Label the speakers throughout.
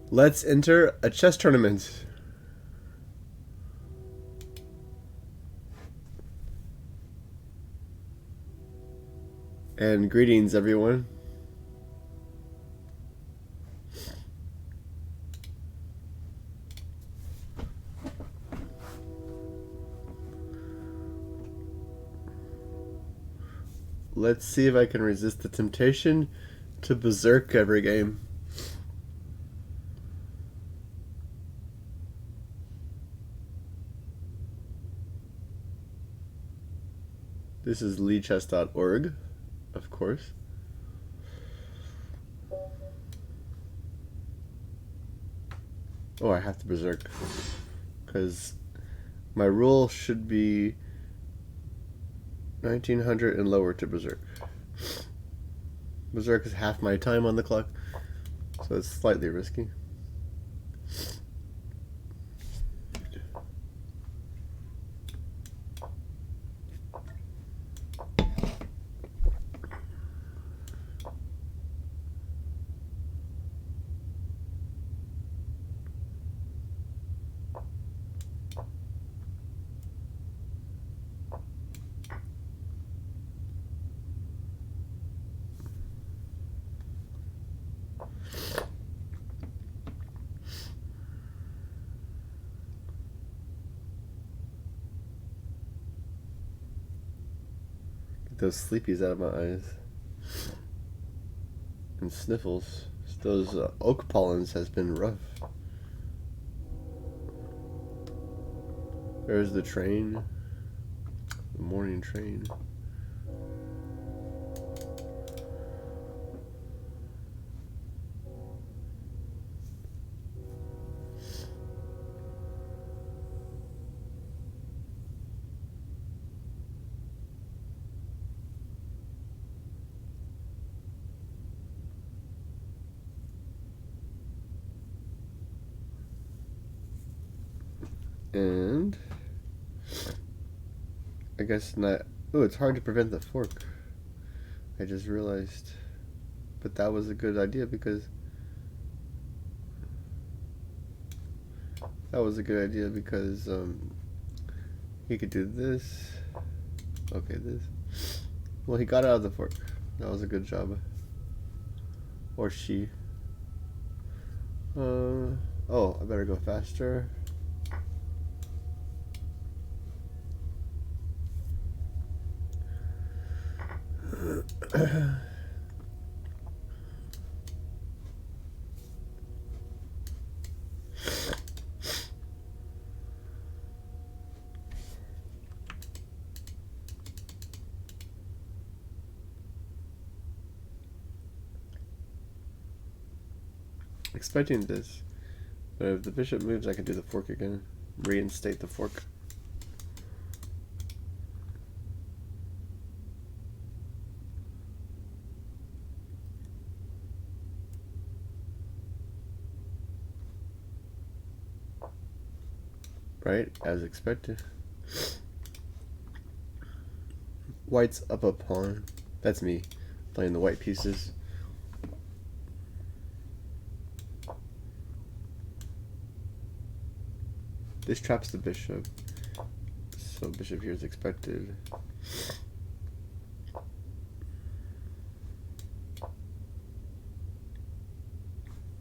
Speaker 1: Let's enter a chess tournament. And greetings, everyone. Let's see if I can resist the temptation to berserk every game. This is leechess.org, of course. Oh, I have to berserk. Because my rule should be 1900 and lower to berserk. Berserk is half my time on the clock, so it's slightly risky. Get those sleepies out of my eyes. And sniffles. Those oak pollens has been rough. There's the train. The morning train. And I guess not. Oh, it's hard to prevent the fork. I just realized. But that was a good idea because he could do this. Okay, this. Well, he got out of the fork. That was a good job. Or she. Oh, I better go faster. Expecting this, but if the bishop moves, I can do the fork again. Reinstate the fork. Right, as expected. White's up a pawn. That's me, playing the white pieces. This traps the bishop, so bishop here is expected.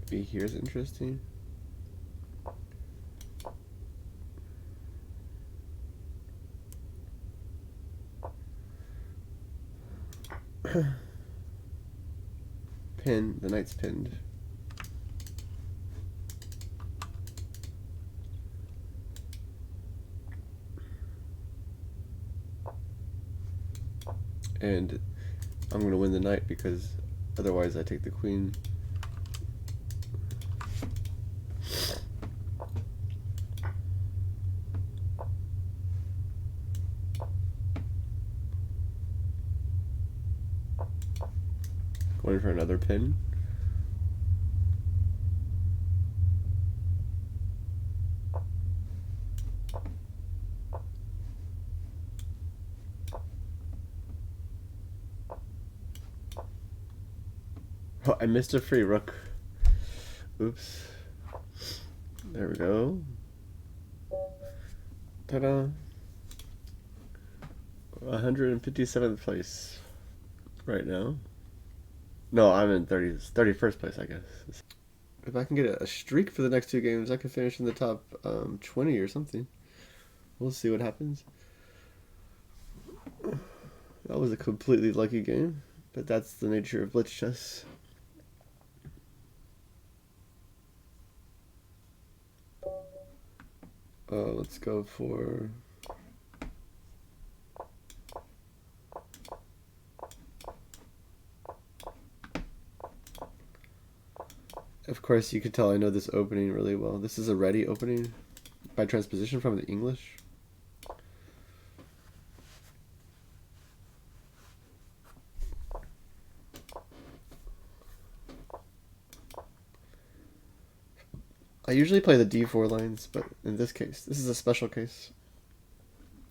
Speaker 1: B here is interesting. Pin, the knight's pinned. And I'm going to win the knight because otherwise I take the queen. Going for another pin. Oh, I missed a free rook. Oops. There we go. Ta-da. 157th place right now. No, I'm in 31st place, I guess. If I can get a streak for the next two games, I could finish in the top 20 or something. We'll see what happens. That was a completely lucky game, but that's the nature of Blitz chess. Let's go for... Of course, you could tell I know this opening really well. This is a ready opening by transposition from the English. I usually play the d4 lines, but in this case, this is a special case.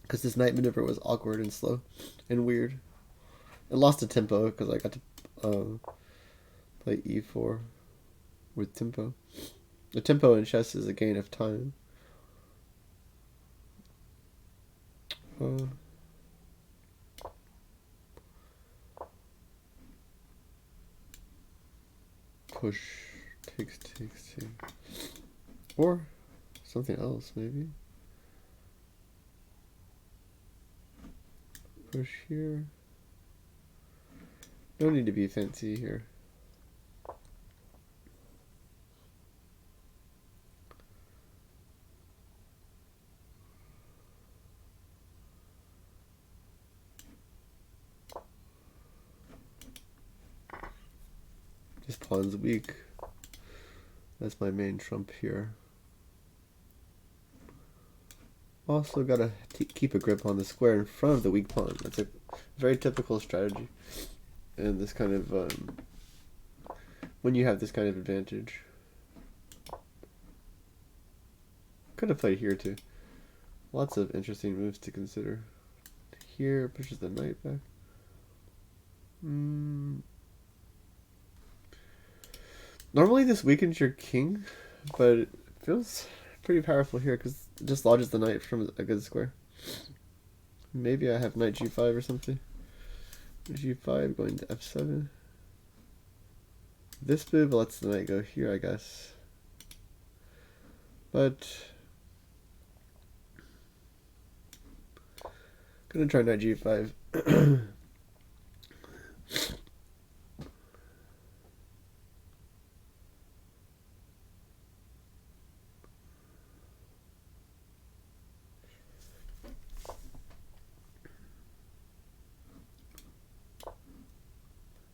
Speaker 1: Because this knight maneuver was awkward and slow and weird. It lost a tempo because I got to play e4 with tempo. The tempo in chess is a gain of time. Push, takes. Or something else, maybe. Push here. No need to be fancy here. This pawn's weak. That's my main trump here. Also gotta keep a grip on the square in front of the weak pawn. That's a very typical strategy. And this kind of, when you have this kind of advantage. Could have played here too. Lots of interesting moves to consider. Here, pushes the knight back. Normally this weakens your king, but it feels pretty powerful here because it just lodges the knight from a good square. Maybe I have knight g5 or something. G5 going to f7. This move lets the knight go here, I guess. But gonna try knight g5.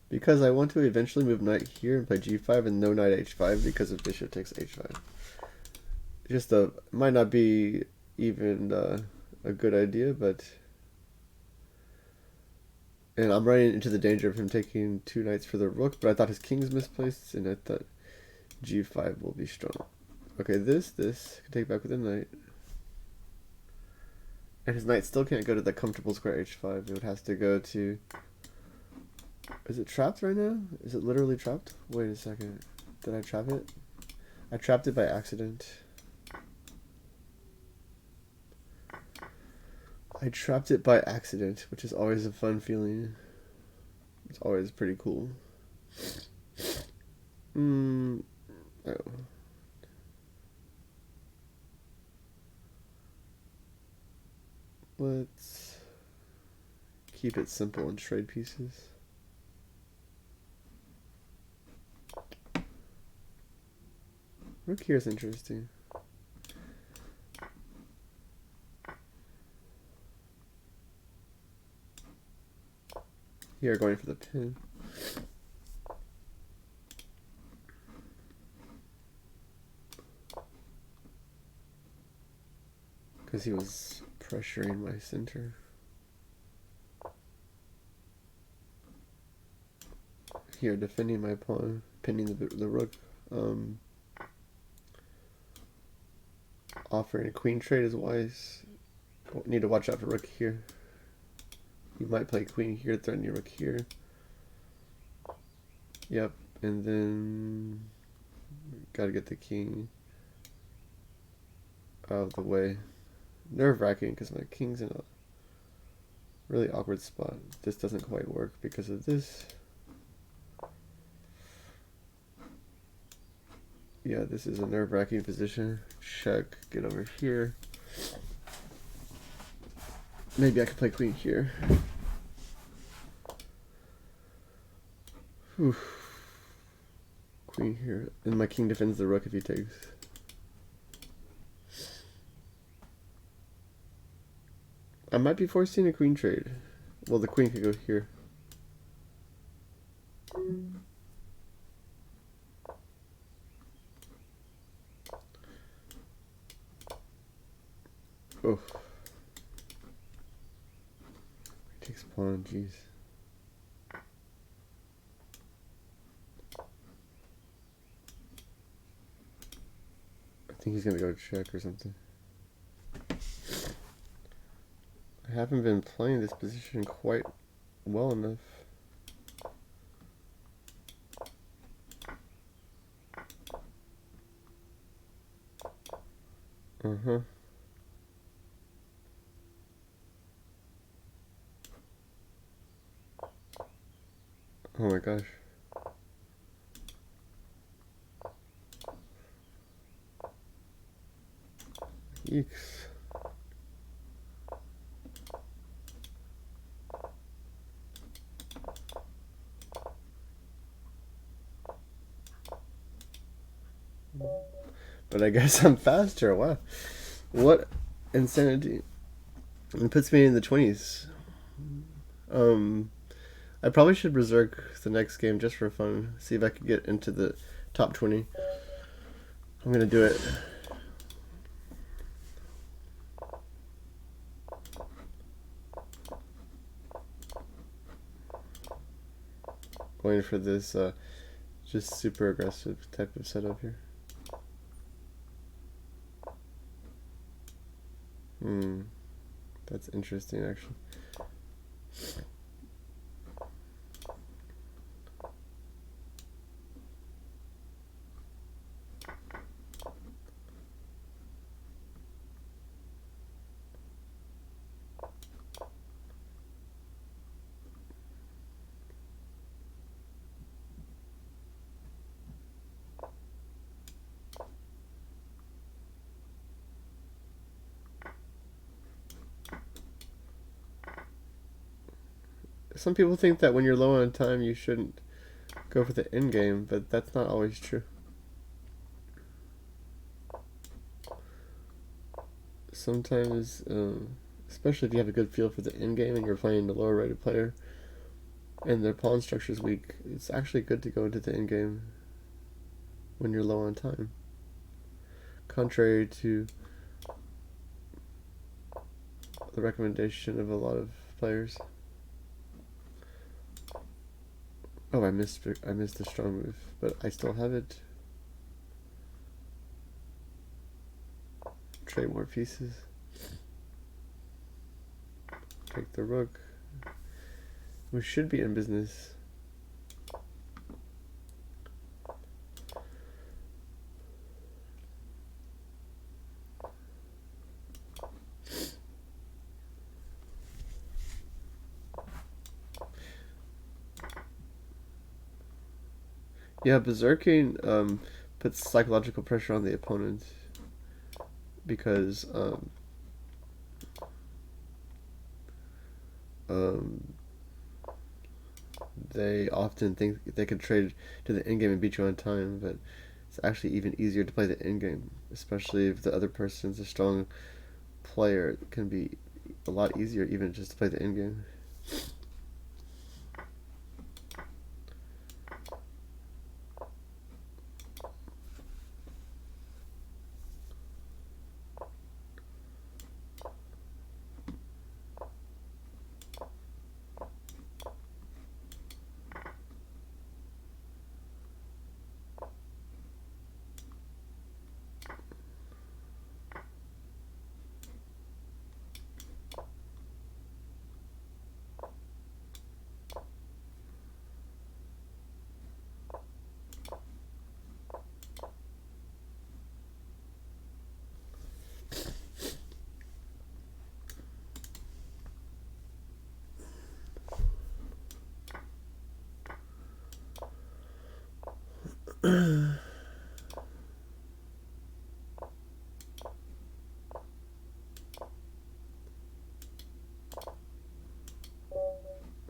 Speaker 1: Because I want to eventually move knight here and play g5 and no knight h5 because of bishop takes h5. Just might not be even a good idea, but... And I'm running into the danger of him taking two knights for the rook, but I thought his king's misplaced, and I thought g5 will be strong. Okay, this can take back with a knight. And his knight still can't go to the comfortable square h5. It would have to go to... Is it trapped right now? Is it literally trapped? Wait a second. Did I trap it? I trapped it by accident. I trapped it by accident, which is always a fun feeling. It's always pretty cool. Oh. Let's keep it simple and trade pieces. Rook here is interesting. Here, going for the pin. Because he was pressuring my center. Here, defending my pawn, pinning the rook. Offering a queen trade is wise. Need to watch out for rook here. You might play queen here, threaten your rook here. Yep, and then gotta get the king. out of the way. Nerve-wracking because my king's in a really awkward spot. This doesn't quite work because of this. Yeah, this is a nerve-wracking position. Check, get over here. Maybe I could play queen here. Whew. Queen here. And my king defends the rook if he takes. I might be forcing a queen trade. Well, the queen could go here. Oh. He takes pawn, jeez. I think he's gonna go check or something. I haven't been playing this position quite well enough. Uh-huh. Oh my gosh. Eeks. But I guess I'm faster. Wow. What insanity. It puts me in the 20s. I probably should berserk the next game just for fun. See if I could get into the top 20. I'm gonna do it. Going for this just super aggressive type of setup here. That's interesting actually. Some people think that when you're low on time you shouldn't go for the end game, but that's not always true. Sometimes, especially if you have a good feel for the end game and you're playing the lower rated player and their pawn structure is weak, it's actually good to go into the end game when you're low on time. Contrary to the recommendation of a lot of players. Oh, I missed a strong move, but I still have it. Trade more pieces. Take the rook. We should be in business. Yeah, berserking puts psychological pressure on the opponent because they often think they can trade to the endgame and beat you on time, but it's actually even easier to play the endgame, especially if the other person's a strong player. It can be a lot easier even just to play the endgame.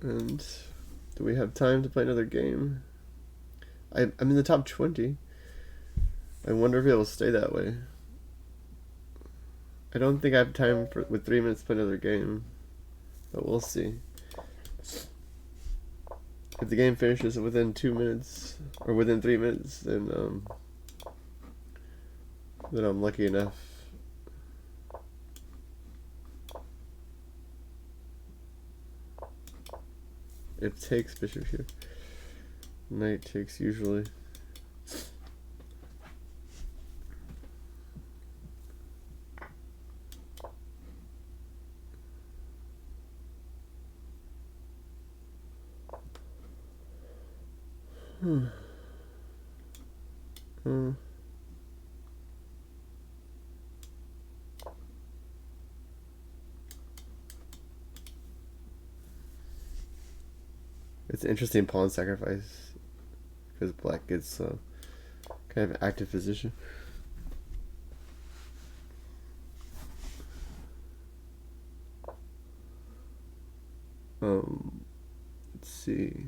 Speaker 1: And do we have time to play another game? I'm in the top 20. I wonder if it will stay that way. I don't think I have time with 3 minutes to play another game, but we'll see. If the game finishes within 2 minutes or within 3 minutes, then I'm lucky enough. It takes bishop here. Knight takes usually. It's an interesting pawn sacrifice because black gets kind of an active position. Let's see.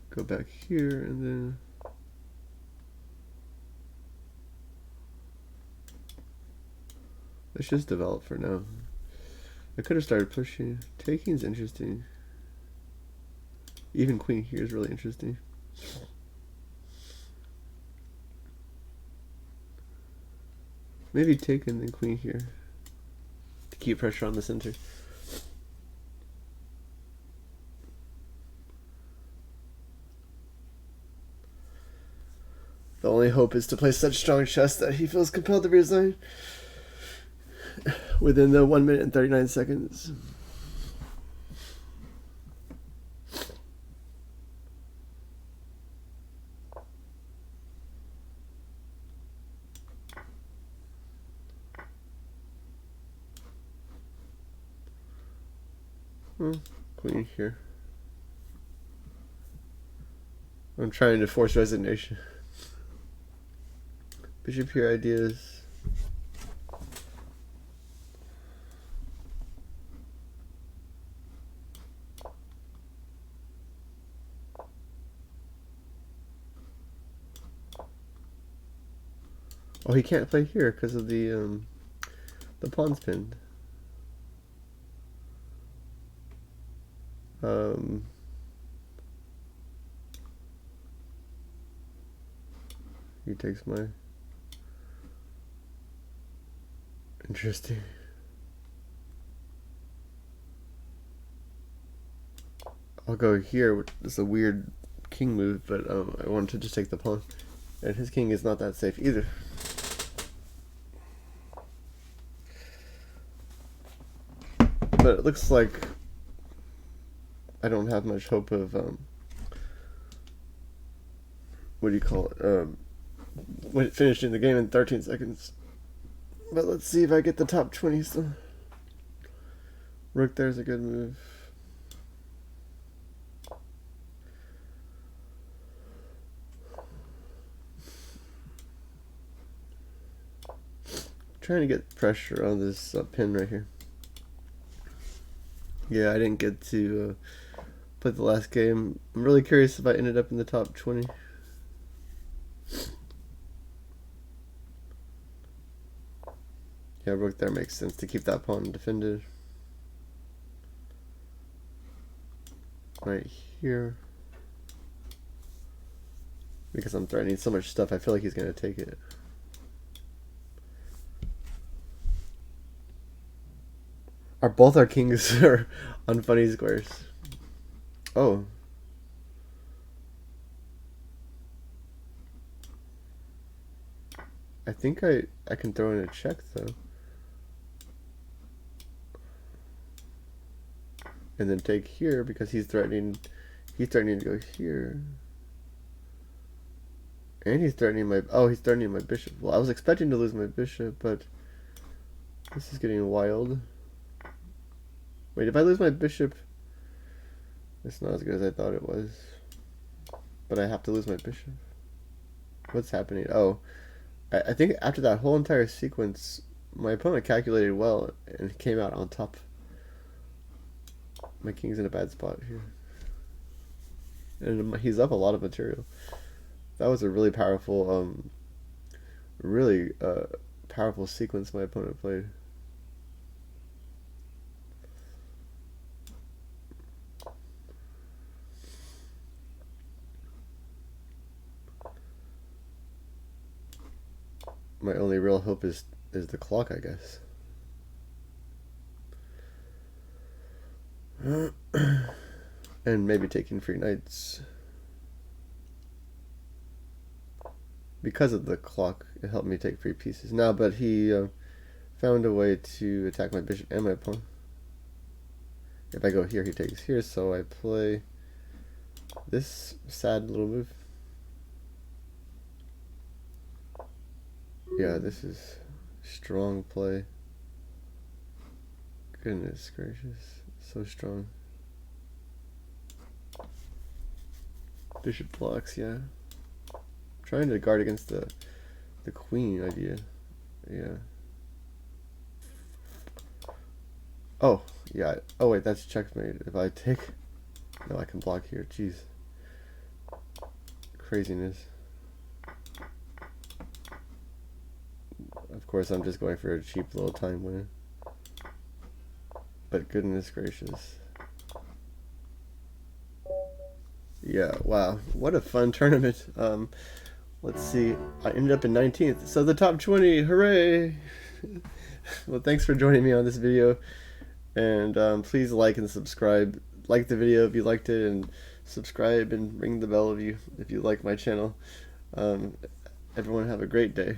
Speaker 1: Go back here and then let's just develop for now. I could have started pushing. Taking's interesting. Even queen here is really interesting. Maybe take and then queen here to keep pressure on the center. The only hope is to play such strong chess that he feels compelled to resign within the 1 minute and 39 seconds. Queen here. I'm trying to force resignation. Bishop here, ideas. Oh, he can't play here because of the pawn's pinned. He takes my... Interesting. I'll go here, which is a weird king move, but I wanted to just take the pawn. And his king is not that safe either. But it looks like I don't have much hope of what do you call it? Finishing the game in 13 seconds. But let's see if I get the top 20 still. Rook there's a good move. Trying to get pressure on this pin right here. Yeah, I didn't get to play the last game. I'm really curious if I ended up in the top 20. Yeah, rook there makes sense to keep that pawn defended. Right here. Because I'm threatening so much stuff, I feel like he's going to take it. Both our kings are on funny squares. Oh. I think I can throw in a check though. And then take here because he's threatening to go here. And he's threatening my bishop. Well, I was expecting to lose my bishop, but this is getting wild. Wait, if I lose my bishop, it's not as good as I thought it was. But I have to lose my bishop. What's happening? Oh, I think after that whole entire sequence, my opponent calculated well and came out on top. My king's in a bad spot here. And he's up a lot of material. That was a really powerful, powerful sequence my opponent played. My only real hope is the clock, I guess. And maybe taking free knights. Because of the clock, it helped me take free pieces. Now, but he found a way to attack my bishop and my pawn. If I go here, he takes here, so I play this sad little move. Yeah, this is strong play. Goodness gracious, so strong. Bishop blocks, yeah. Trying to guard against the queen idea. Yeah. Oh, yeah. Oh wait, that's checkmate. If I take, no, I can block here. Jeez. Craziness. Of course, I'm just going for a cheap little time winner. But goodness gracious. Yeah, wow. What a fun tournament. Let's see. I ended up in 19th. So the top 20, hooray! Well, thanks for joining me on this video. And please like and subscribe. Like the video if you liked it, and subscribe and ring the bell if you like my channel. Everyone have a great day.